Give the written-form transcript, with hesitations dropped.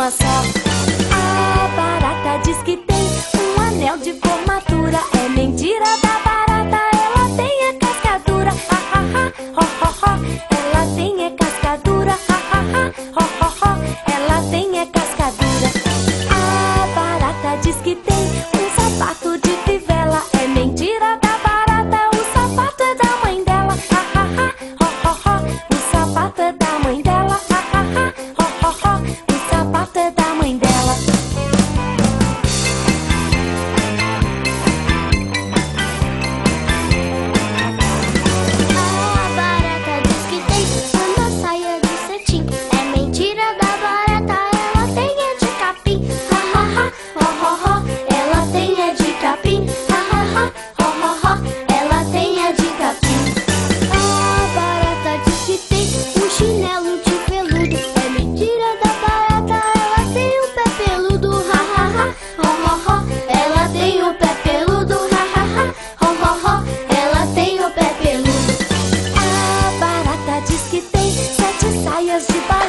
uma só. A barata diz que tem um anel de formatura. É mentira da barata, ela tem a cascadura. Ha ha ha, ho ho ho, ela tem a cascadura. Ha ha ha, ho ho ho, ela tem a cascadura. A barata diz que tem um sapato de fivela. É mentira da barata, o sapato é da mãe dela. Ha ha ha, ho ho ho, o sapato é da mãe dela. Ha ha ha, ho ho ho, o sapato é da mãe dela. A barata diz que tem uma saia de cetim. É mentira da barata, ela tem é de capim. Ha ha ha, ho ho ho, ela tem é de capim. Ha ha ha, ho ho ho, ela tem é de capim. A barata diz que tem um chinelo de veludo. É mentira da barata, ela tem um pé peludo. Ha ha ha, ho ho ho, ela tem o pé peludo. Ha ha ha, ho ho ho, ela tem o pé peludo. A barata diz que tem 7 saias de batom.